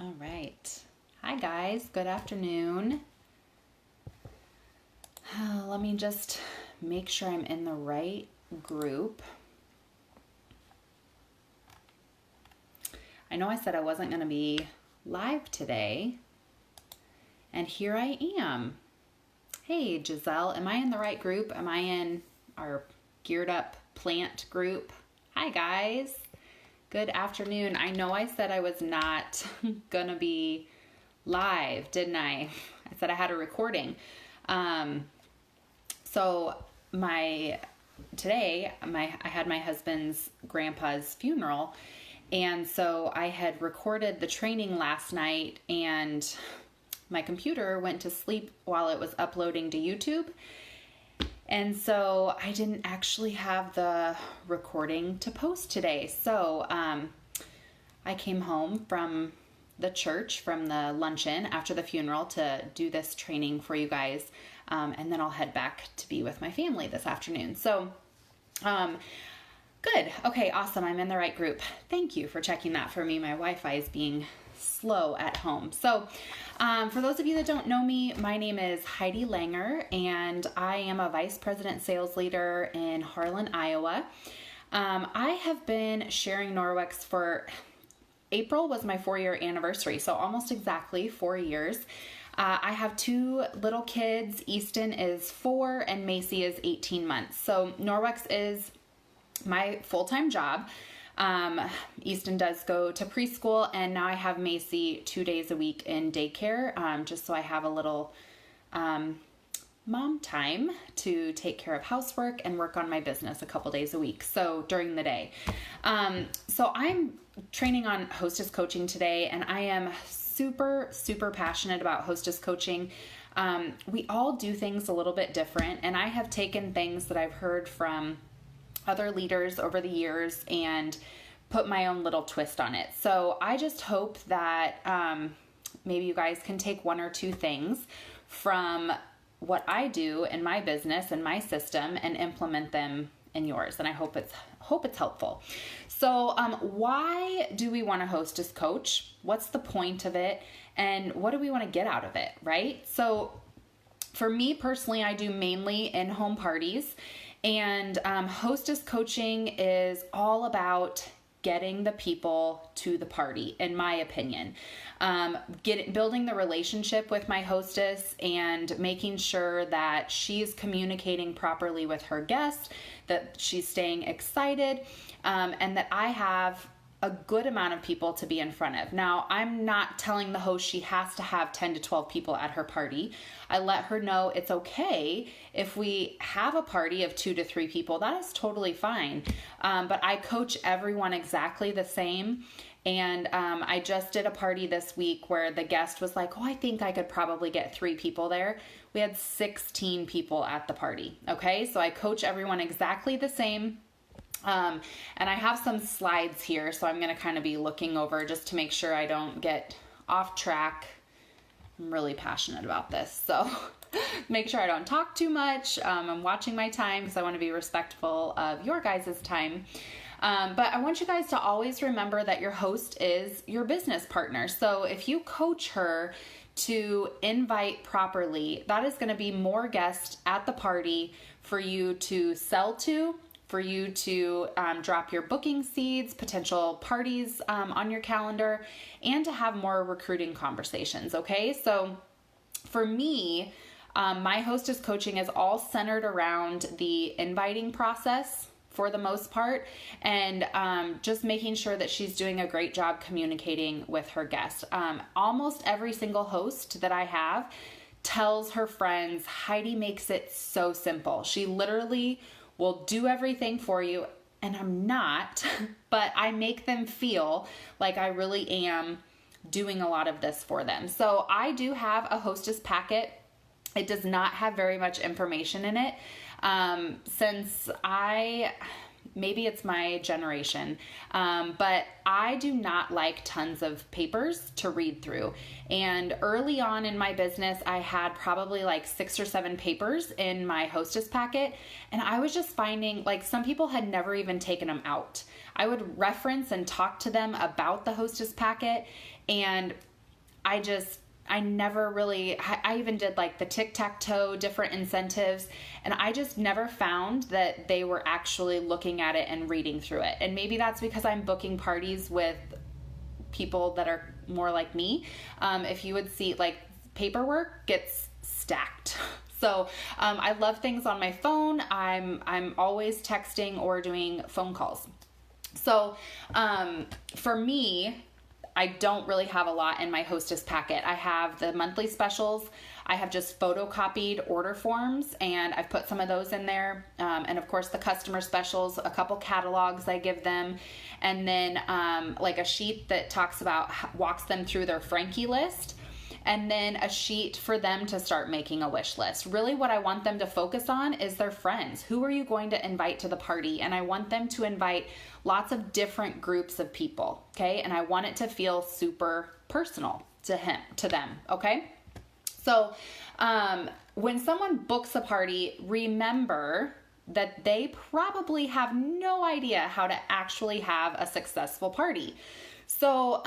All right. Hi, guys. Good afternoon. Let me just make sure I'm in the right group. I know I said I wasn't going to be live today, and here I am. Hey, Giselle, am I in the right group? Am I in our Geared Up Plant group? Hi, guys. Good afternoon. I know I said I was not going to be live, didn't I? I said I had a recording. So today I had my husband's grandpa's funeral, and so I had recorded the training last night, and my computer went to sleep while it was uploading to YouTube. And so I didn't actually have the recording to post today. So I came home from the church, from the luncheon after the funeral, to do this training for you guys. And then I'll head back to be with my family this afternoon. So good. Okay, awesome. I'm in the right group. Thank you for checking that for me. My Wi-Fi is being slow at home. So for those of you that don't know me, my name is Heidi Langer, and I am a Vice President Sales Leader in Harlan, Iowa. I have been sharing Norwex for April was my 4-year anniversary, so almost exactly 4 years. I have 2 little kids. Easton is 4 and Macy is 18 months. So Norwex is my full-time job. Easton does go to preschool, and now I have Macy 2 days a week in daycare, just so I have a little mom time to take care of housework and work on my business a couple days a week, so during the day. So I'm training on hostess coaching today, and I am super passionate about hostess coaching. We all do things a little bit different, and I have taken things that I've heard from other leaders over the years and put my own little twist on it. So I just hope that maybe you guys can take 1 or 2 things from what I do in my business and my system and implement them in yours. And I hope it's helpful. So why do we want to hostess coach? What's the point of it? And what do we want to get out of it, right? So for me personally, I do mainly in-home parties. And hostess coaching is all about getting the people to the party, in my opinion. Building the relationship with my hostess and making sure that she's communicating properly with her guests, that she's staying excited, and that I have a good amount of people to be in front of. Now, I'm not telling the host she has to have 10 to 12 people at her party. I let her know it's okay if we have a party of 2 to 3 people. That is totally fine. But I coach everyone exactly the same. And I just did a party this week where the guest was like, I think I could probably get 3 people there. We had 16 people at the party. Okay, so I coach everyone exactly the same. And I have some slides here, so I'm going to kind of be looking over just to make sure I don't get off track. I'm really passionate about this, so make sure I don't talk too much. I'm watching my time because I want to be respectful of your guys' time. But I want you guys to always remember that your host is your business partner. So if you coach her to invite properly, that is going to be more guests at the party for you to sell to, for you to drop your booking seeds, potential parties on your calendar, and to have more recruiting conversations, okay? So for me, my hostess coaching is all centered around the inviting process for the most part, and just making sure that she's doing a great job communicating with her guests. Almost every single host that I have tells her friends, Heidi makes it so simple. She literally will do everything for you, and I'm not, but I make them feel like I really am doing a lot of this for them. So I do have a hostess packet. It does not have very much information in it. Since maybe it's my generation, but I do not like tons of papers to read through. And early on in my business, I had probably like 6 or 7 papers in my hostess packet. And I was just finding like some people had never even taken them out. I would reference and talk to them about the hostess packet, and I never really, I even did like the tic-tac-toe, different incentives, and I just never found that they were actually looking at it and reading through it. And maybe that's because I'm booking parties with people that are more like me. If you would see, like, paperwork gets stacked. So I love things on my phone. I'm always texting or doing phone calls. So for me, I don't really have a lot in my Hostess packet. I have the monthly specials. I have just photocopied order forms, and I've put some of those in there. And of course the customer specials, a couple catalogs I give them, and then like a sheet that walks them through their Frankie list, and then a sheet for them to start making a wish list. Really what I want them to focus on is their friends. Who are you going to invite to the party? And I want them to invite lots of different groups of people, okay? And I want it to feel super personal to them, okay? So when someone books a party, remember that they probably have no idea how to actually have a successful party. So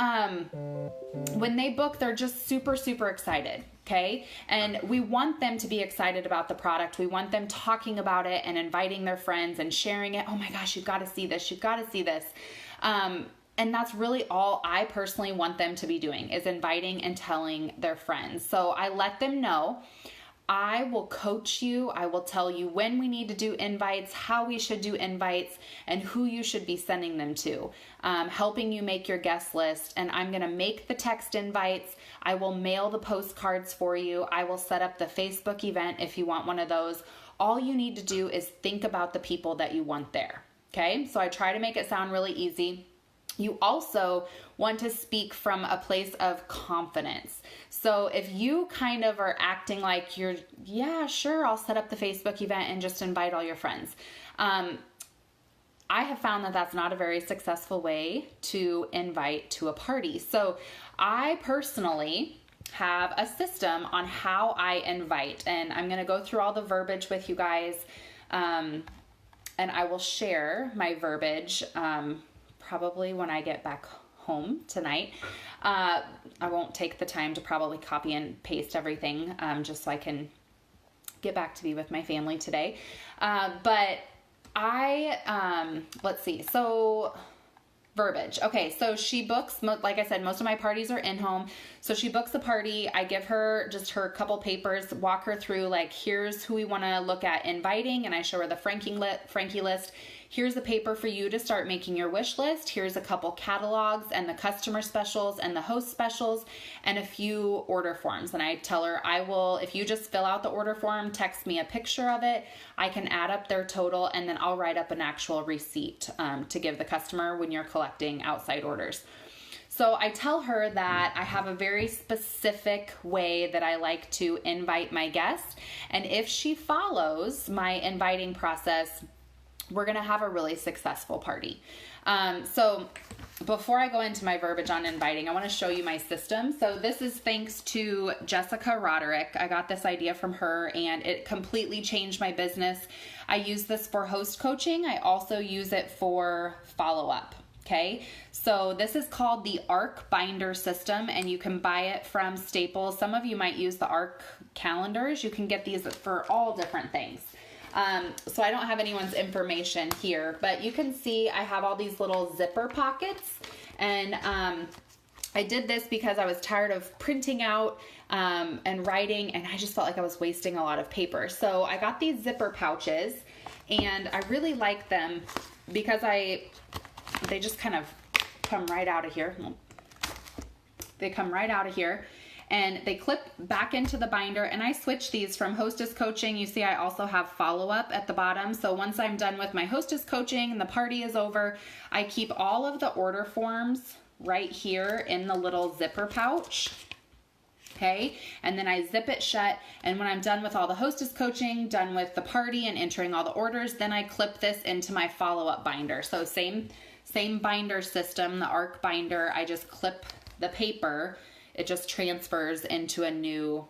when they book, they're just super, super excited, okay? And we want them to be excited about the product. We want them talking about it and inviting their friends and sharing it. Oh my gosh, you've got to see this. You've got to see this. And that's really all I personally want them to be doing, is inviting and telling their friends. So I let them know. I will coach you. I will tell you when we need to do invites, how we should do invites, and who you should be sending them to, helping you make your guest list. And I'm going to make the text invites. I will mail the postcards for you. I will set up the Facebook event if you want one of those. All you need to do is think about the people that you want there. Okay, so I try to make it sound really easy. You also want to speak from a place of confidence. So if you kind of are acting like yeah, sure, I'll set up the Facebook event and just invite all your friends. I have found that that's not a very successful way to invite to a party. So I personally have a system on how I invite, and I'm going to go through all the verbiage with you guys, and I will share my verbiage probably when I get back home tonight. I won't take the time to probably copy and paste everything, just so I can get back to be with my family today. But let's see. So verbiage. Okay, so she books, like I said, most of my parties are in home. So she books a party. I give her just her couple papers, walk her through, like, here's who we want to look at inviting, and I show her the Frankie list. Here's a paper for you to start making your wish list. Here's a couple catalogs and the customer specials and the host specials and a few order forms. And I tell her, if you just fill out the order form, text me a picture of it, I can add up their total, and then I'll write up an actual receipt to give the customer when you're collecting outside orders. So I tell her that I have a very specific way that I like to invite my guests. And if she follows my inviting process, we're going to have a really successful party. So before I go into my verbiage on inviting, I want to show you my system. So this is thanks to Jessica Roderick. I got this idea from her, and it completely changed my business. I use this for host coaching. I also use it for follow-up. Okay, so this is called the ARC binder system, and you can buy it from Staples. Some of you might use the ARC calendars. You can get these for all different things. So I don't have anyone's information here, but you can see I have all these little zipper pockets, and I did this because I was tired of printing out and writing, and I just felt like I was wasting a lot of paper. So I got these zipper pouches, and I really like them because they just kind of come right out of here. They come right out of here. And they clip back into the binder, and I switch these from Hostess Coaching. You see I also have follow-up at the bottom. So once I'm done with my Hostess Coaching and the party is over, I keep all of the order forms right here in the little zipper pouch. Okay, and then I zip it shut, and when I'm done with all the Hostess Coaching, done with the party and entering all the orders, then I clip this into my follow-up binder. So same binder system, the ARC binder. I just clip the paper. It just transfers into a new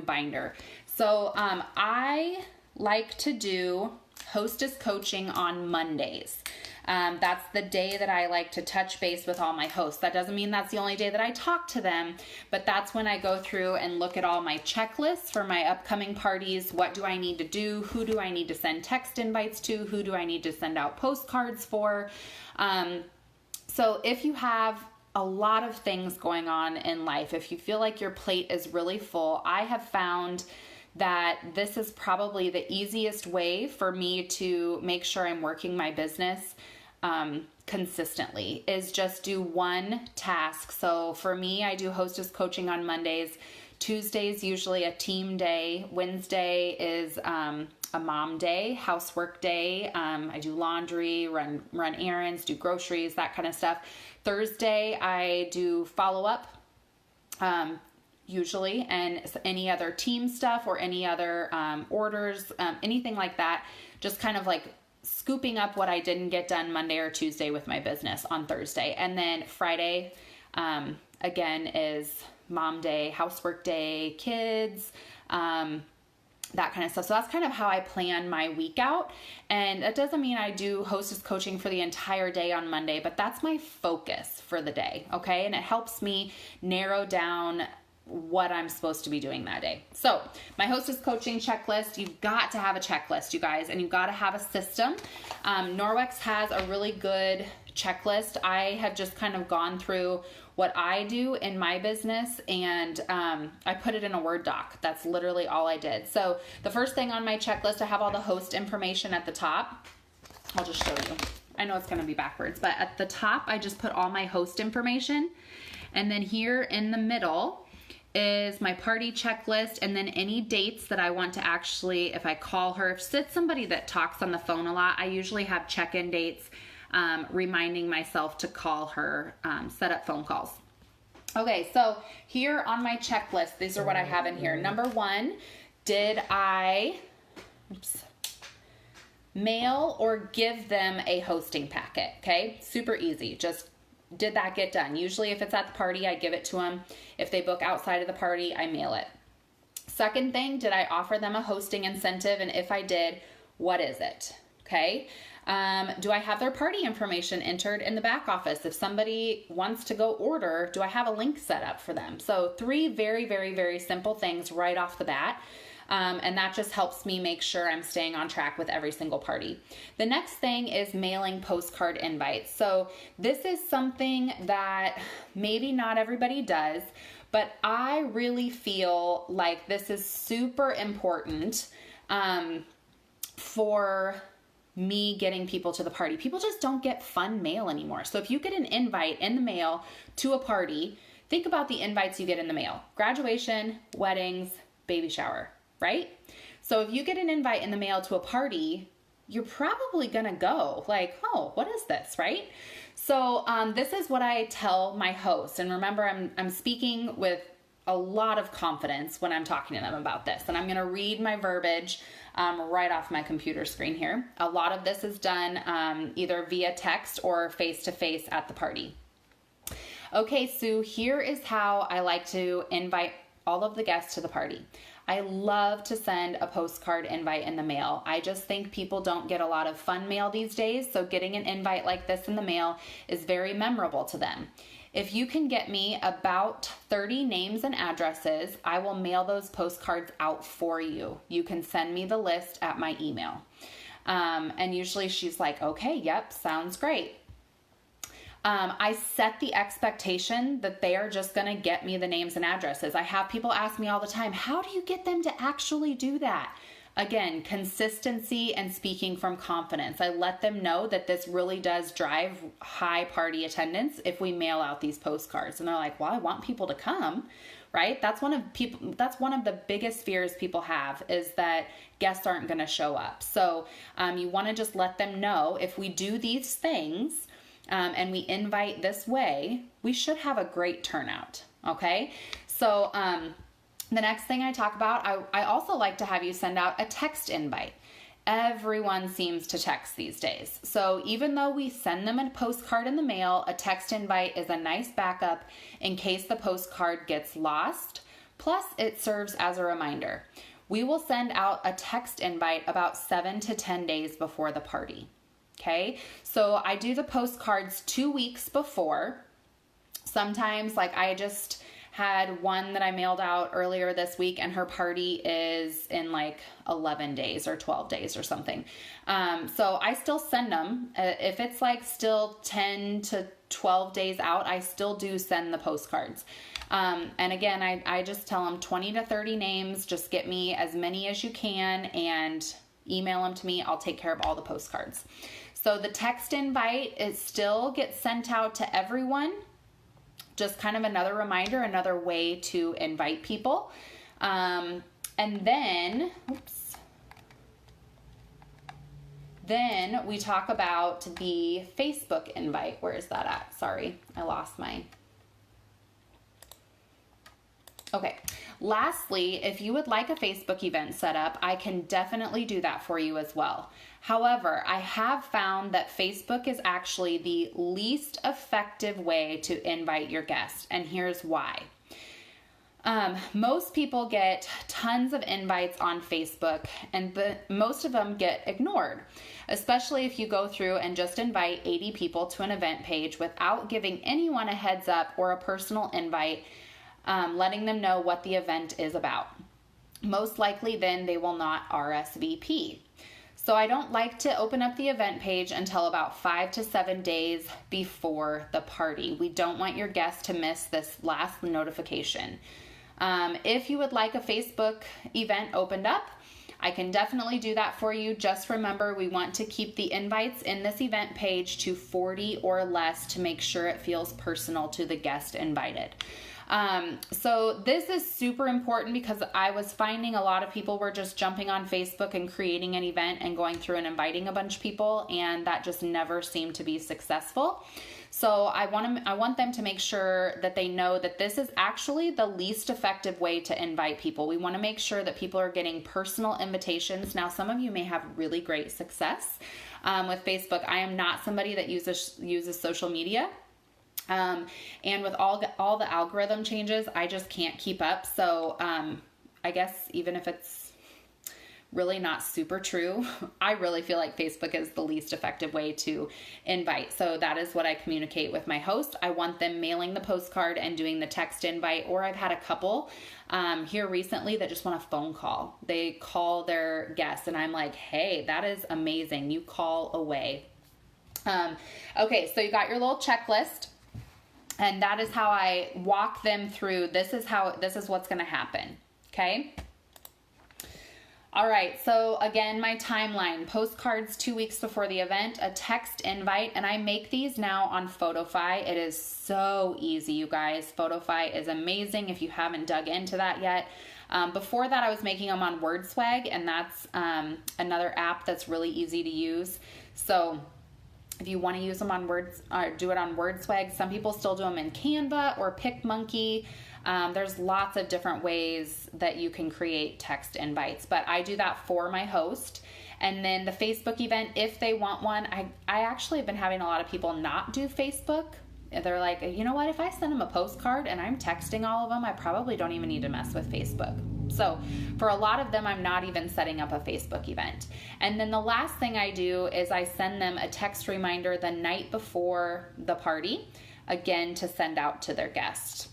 binder. So I like to do Hostess Coaching on Mondays. That's the day that I like to touch base with all my hosts. That doesn't mean that's the only day that I talk to them, but that's when I go through and look at all my checklists for my upcoming parties. What do I need to do? Who do I need to send text invites to? Who do I need to send out postcards for? So if you have a lot of things going on in life, if you feel like your plate is really full, I have found that this is probably the easiest way for me to make sure I'm working my business consistently, is just do one task. So for me, I do hostess coaching on Mondays. Tuesday's usually a team day. Wednesday is a mom day, housework day. I do laundry, run errands, do groceries, that kind of stuff. Thursday, I do follow-up, usually, and any other team stuff or any other orders, anything like that, just kind of like scooping up what I didn't get done Monday or Tuesday with my business on Thursday. And then Friday, again, is mom day, housework day, kids, that kind of stuff. So that's kind of how I plan my week out. And that doesn't mean I do hostess coaching for the entire day on Monday, but that's my focus for the day. Okay. And it helps me narrow down what I'm supposed to be doing that day. So my hostess coaching checklist, you've got to have a checklist, you guys, and you've got to have a system. Norwex has a really good checklist. I have just kind of gone through what I do in my business, and I put it in a Word doc. That's literally all I did. So the first thing on my checklist, I have all the host information at the top. I'll just show you. I know it's going to be backwards, but at the top, I just put all my host information. And then here in the middle is my party checklist, and then any dates that I want to actually, if I call her, if it's somebody that talks on the phone a lot, I usually have check-in dates, reminding myself to call her, set up phone calls. Okay, so here on my checklist, these are what I have in here. Number one, did I mail or give them a hosting packet? Okay, super easy. Just did that get done? Usually if it's at the party, I give it to them. If they book outside of the party, I mail it. Second thing, did I offer them a hosting incentive? And if I did, what is it? Okay. Do I have their party information entered in the back office? If somebody wants to go order, do I have a link set up for them? So 3 very, very, very simple things right off the bat. And that just helps me make sure I'm staying on track with every single party. The next thing is mailing postcard invites. So this is something that maybe not everybody does, but I really feel like this is super important for me getting people to the party. People just don't get fun mail anymore. So if you get an invite in the mail to a party, think about the invites you get in the mail. Graduation, weddings, baby shower, right? So if you get an invite in the mail to a party, you're probably gonna go like, oh, what is this, right? So this is what I tell my hosts. And remember, I'm speaking with a lot of confidence when I'm talking to them about this. And I'm gonna read my verbiage right off my computer screen here. A lot of this is done either via text or face-to-face at the party. Okay, Sue, here is how I like to invite all of the guests to the party. I love to send a postcard invite in the mail. I just think people don't get a lot of fun mail these days, so getting an invite like this in the mail is very memorable to them. If you can get me about 30 names and addresses, I will mail those postcards out for you. You can send me the list at my email. And usually she's like, okay, yep, sounds great. I set the expectation that they are just going to get me the names and addresses. I have people ask me all the time, how do you get them to actually do that? Again, consistency and speaking from confidence. I let them know that this really does drive high party attendance if we mail out these postcards. And they're like, well, I want people to come, right? That's one of the biggest fears people have, is that guests aren't going to show up. So you want to just let them know, if we do these things, and we invite this way, we should have a great turnout, okay? So the next thing I talk about, I also like to have you send out a text invite. Everyone seems to text these days. So even though we send them a postcard in the mail, a text invite is a nice backup in case the postcard gets lost. Plus, it serves as a reminder. We will send out a text invite about 7 to 10 days before the party. Okay, so I do the postcards 2 weeks before. Sometimes, like I just had one that I mailed out earlier this week, and her party is in like 11 days or 12 days or something. So I still send them. If it's like still 10 to 12 days out, I still do send the postcards. And again, I just tell them 20 to 30 names, just get me as many as you can and email them to me. I'll take care of all the postcards. So the text invite, it still gets sent out to everyone. Just kind of another reminder, another way to invite people. And then, then we talk about the Facebook invite. Where is that at? Sorry, I lost my... Okay. Lastly, if you would like a Facebook event set up, I can definitely do that for you as well. However, I have found that Facebook is actually the least effective way to invite your guests, and here's why. Most people get tons of invites on Facebook, and most of them get ignored, especially if you go through and just invite 80 people to an event page without giving anyone a heads up or a personal invite, letting them know what the event is about. Most likely then they will not RSVP. So I don't like to open up the event page until about 5 to 7 days before the party. We don't want your guests to miss this last notification. If you would like a Facebook event opened up, I can definitely do that for you. Just remember, we want to keep the invites in this event page to 40 or less to make sure it feels personal to the guest invited. So this is super important because I was finding a lot of people were just jumping on Facebook and creating an event and going through and inviting a bunch of people, and that just never seemed to be successful. So I want them to make sure that they know that this is actually the least effective way to invite people. We want to make sure that people are getting personal invitations. Now, some of you may have really great success with Facebook. I am not somebody that uses social media. And with all the algorithm changes, I just can't keep up. So I guess even if it's really not super true, I really feel like Facebook is the least effective way to invite. So that is what I communicate with my host. I want them mailing the postcard and doing the text invite, or I've had a couple here recently that just want a phone call. They call their guests and I'm like, hey, that is amazing. You call away. Okay, so you got your little checklist. And that is how I walk them through. This is what's going to happen. Okay. All right. So again, my timeline: postcards 2 weeks before the event, a text invite, and I make these now on Photofy. It is so easy, you guys. Photofy is amazing if you haven't dug into that yet. Before that, I was making them on WordSwag, and that's another app that's really easy to use. So if you want to use them on do it on WordSwag. Some people still do them in Canva or PicMonkey. There's lots of different ways that you can create text invites, but I do that for my host. And then the Facebook event, if they want one, I actually have been having a lot of people not do Facebook. They're like, you know what, if I send them a postcard and I'm texting all of them, I probably don't even need to mess with Facebook. So for a lot of them, I'm not even setting up a Facebook event. And then the last thing I do is I send them a text reminder the night before the party, again, to send out to their guests.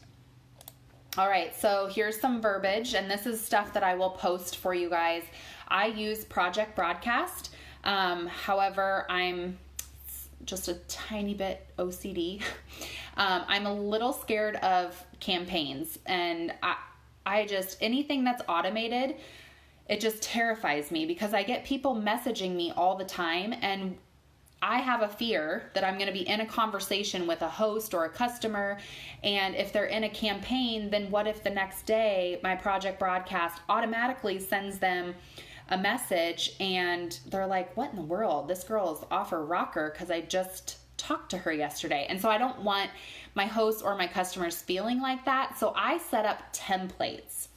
All right, so here's some verbiage, and this is stuff that I will post for you guys. I use Project Broadcast. However, I'm just a tiny bit OCD. I'm a little scared of campaigns, and I just, anything that's automated, it just terrifies me because I get people messaging me all the time, and I have a fear that I'm going to be in a conversation with a host or a customer, and if they're in a campaign, then what if the next day my Project Broadcast automatically sends them a message and they're like, what in the world? This girl is off her rocker because I just talked to her yesterday. And so I don't want my hosts or my customers feeling like that. So I set up templates.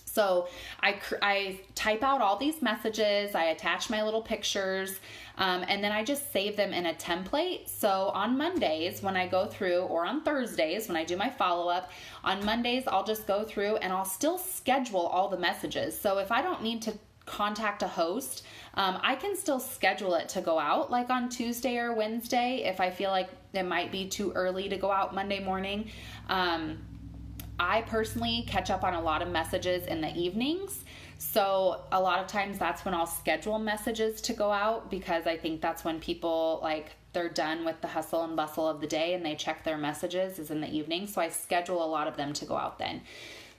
So I type out all these messages, I attach my little pictures, and then I just save them in a template. So on Mondays when I go through, or on Thursdays when I do my follow-up, on Mondays I'll just go through and I'll still schedule all the messages. So if I don't need to contact a host, I can still schedule it to go out like on Tuesday or Wednesday if I feel like it might be too early to go out Monday morning. I personally catch up on a lot of messages in the evenings. So a lot of times that's when I'll schedule messages to go out, because I think that's when people, like, they're done with the hustle and bustle of the day and they check their messages is in the evening. So I schedule a lot of them to go out then.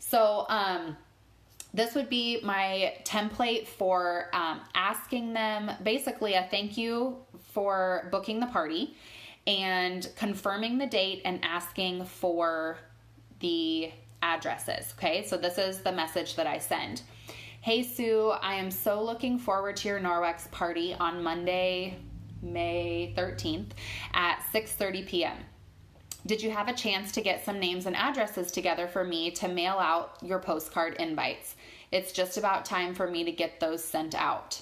So this would be my template for asking them basically a thank you for booking the party and confirming the date and asking for the addresses. Okay, so this is the message that I send. Hey Sue, I am so looking forward to your Norwex party on Monday, May 13th at 6:30 p.m. Did you have a chance to get some names and addresses together for me to mail out your postcard invites? It's just about time for me to get those sent out.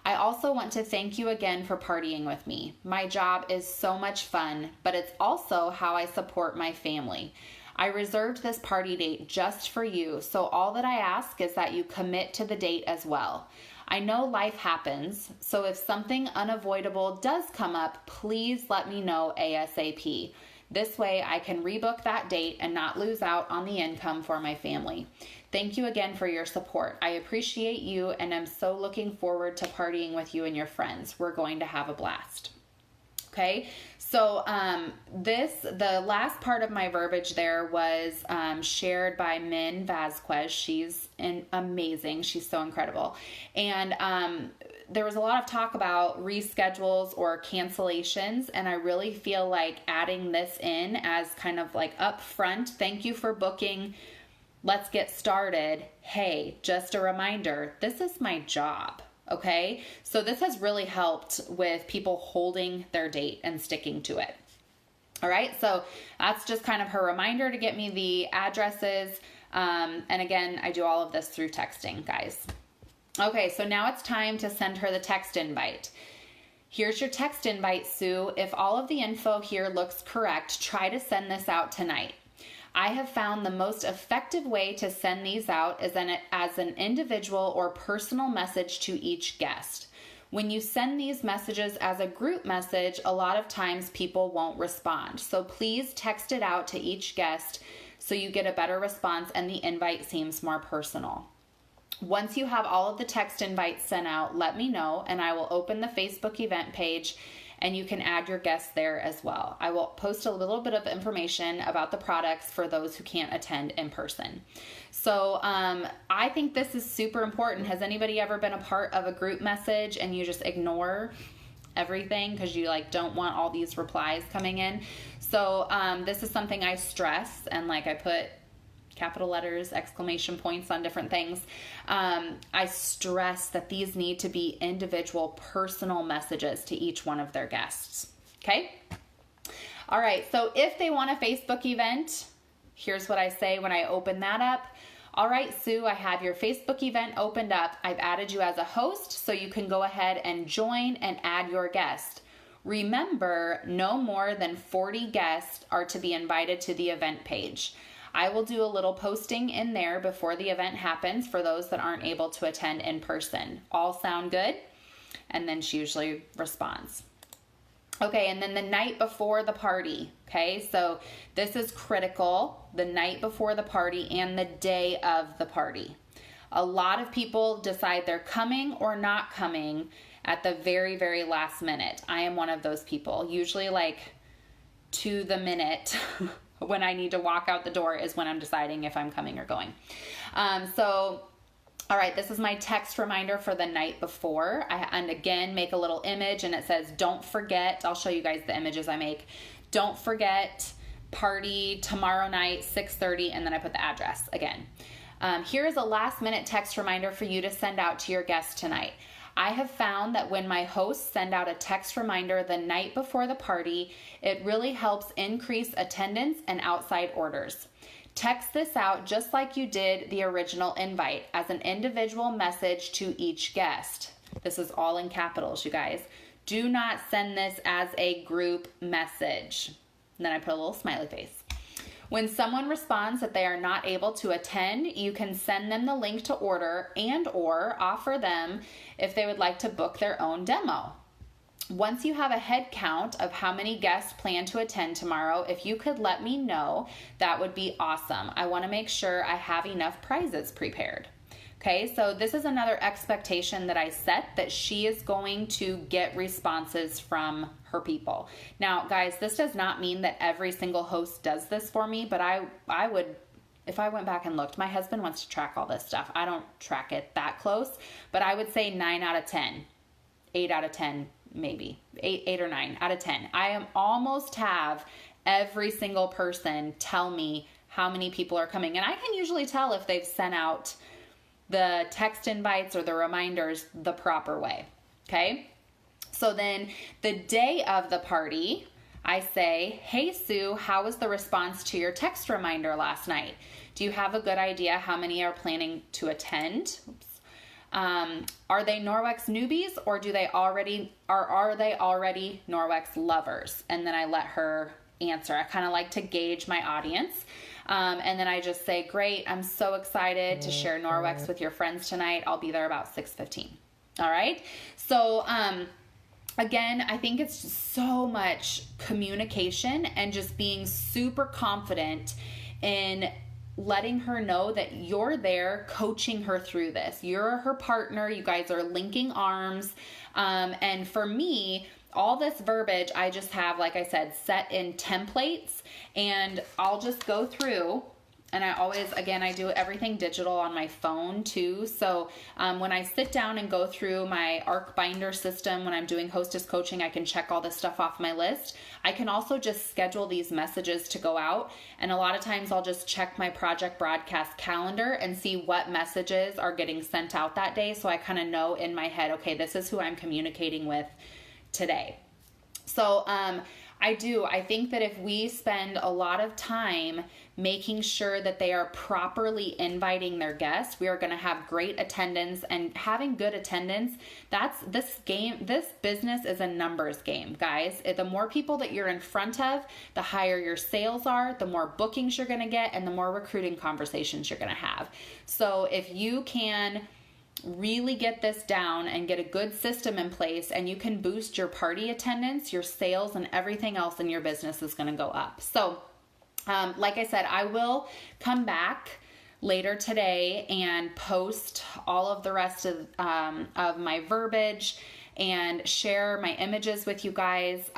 I also want to thank you again for partying with me. My job is so much fun, but it's also how I support my family. I reserved this party date just for you, so all that I ask is that you commit to the date as well. I know life happens, so if something unavoidable does come up, please let me know ASAP. This way I can rebook that date and not lose out on the income for my family. Thank you again for your support. I appreciate you and I'm so looking forward to partying with you and your friends. We're going to have a blast. Okay, so the last part of my verbiage there was shared by Min Vasquez. She's amazing. She's so incredible. And there was a lot of talk about reschedules or cancellations, and I really feel like adding this in as kind of like upfront, thank you for booking, let's get started. Hey, just a reminder, this is my job. Okay, so this has really helped with people holding their date and sticking to it. All right, so that's just kind of her reminder to get me the addresses. And again, I do all of this through texting, guys. Okay, so now it's time to send her the text invite. Here's your text invite, Sue. If all of the info here looks correct, try to send this out tonight. I have found the most effective way to send these out is as an individual or personal message to each guest. When you send these messages as a group message, a lot of times people won't respond. So please text it out to each guest so you get a better response and the invite seems more personal. Once you have all of the text invites sent out, let me know and I will open the Facebook event page and you can add your guests there as well. I will post a little bit of information about the products for those who can't attend in person. So I think this is super important. Has anybody ever been a part of a group message and you just ignore everything because you don't want all these replies coming in? So this is something I stress, and I put capital letters, exclamation points on different things. I stress that these need to be individual personal messages to each one of their guests. Okay? All right, so if they want a Facebook event, here's what I say when I open that up. All right, Sue, I have your Facebook event opened up. I've added you as a host, so you can go ahead and join and add your guest. Remember, no more than 40 guests are to be invited to the event page. I will do a little posting in there before the event happens for those that aren't able to attend in person. All sound good? And then she usually responds. Okay, and then the night before the party. Okay, so this is critical, the night before the party and the day of the party. A lot of people decide they're coming or not coming at the very, very last minute. I am one of those people, usually to the minute. When I need to walk out the door is when I'm deciding if I'm coming or going. All right, this is my text reminder for the night before. And again, make a little image and it says, don't forget, I'll show you guys the images I make. Don't forget, party tomorrow night, 6:30, and then I put the address again. Here is a last minute text reminder for you to send out to your guests tonight. I have found that when my hosts send out a text reminder the night before the party, it really helps increase attendance and outside orders. Text this out just like you did the original invite as an individual message to each guest. This is all in capitals, you guys. Do not send this as a group message. And then I put a little smiley face. When someone responds that they are not able to attend, you can send them the link to order and or offer them if they would like to book their own demo. Once you have a head count of how many guests plan to attend tomorrow, if you could let me know, that would be awesome. I want to make sure I have enough prizes prepared. Okay, so this is another expectation that I set, that she is going to get responses from her people. Now, guys, this does not mean that every single host does this for me, but I would, if I went back and looked, my husband wants to track all this stuff. I don't track it that close, but I would say 9 out of 10, 8 out of 10, maybe 8 or 9 out of 10. I am almost have every single person tell me how many people are coming. And I can usually tell if they've sent out the text invites or the reminders the proper way. Okay. So then the day of the party, I say, hey, Sue, how was the response to your text reminder last night? Do you have a good idea how many are planning to attend? Are they Norwex newbies, or are they already Norwex lovers? And then I let her answer. I kind of like to gauge my audience. And then I just say, great, I'm so excited to share Norwex with your friends tonight. I'll be there about 6:15. All right. So, again, I think it's just so much communication and just being super confident in letting her know that you're there coaching her through this. You're her partner. You guys are linking arms. And for me, all this verbiage, I just have, like I said, set in templates, and I'll just go through. And I always, again, I do everything digital on my phone too. So when I sit down and go through my ARC binder system, when I'm doing hostess coaching, I can check all this stuff off my list. I can also just schedule these messages to go out. And a lot of times I'll just check my project broadcast calendar and see what messages are getting sent out that day. So I kind of know in my head, okay, this is who I'm communicating with today. So I think that if we spend a lot of time making sure that they are properly inviting their guests, we are going to have great attendance. And having good attendance, this business is a numbers game, guys. The more people that you're in front of, the higher your sales are, the more bookings you're going to get, and the more recruiting conversations you're going to have. So if you can really get this down and get a good system in place, and you can boost your party attendance, your sales, and everything else in your business is going to go up. So like I said, I will come back later today and post all of the rest of my verbiage and share my images with you guys.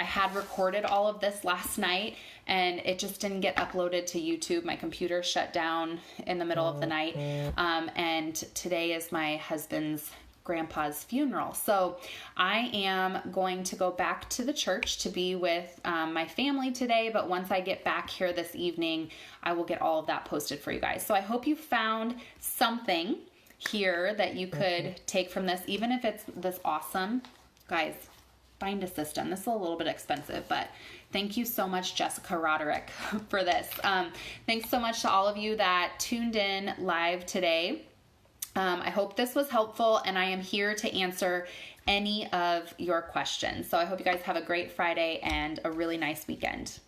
I had recorded all of this last night, and it just didn't get uploaded to YouTube. My computer shut down in the middle of the night. And today is my husband's grandpa's funeral. So I am going to go back to the church to be with my family today. But once I get back here this evening, I will get all of that posted for you guys. So I hope you found something here that you could take from this, even if it's this awesome. Guys, find a system. This is a little bit expensive, but thank you so much, Jessica Roderick, for this. Thanks so much to all of you that tuned in live today. I hope this was helpful, and I am here to answer any of your questions. So I hope you guys have a great Friday and a really nice weekend.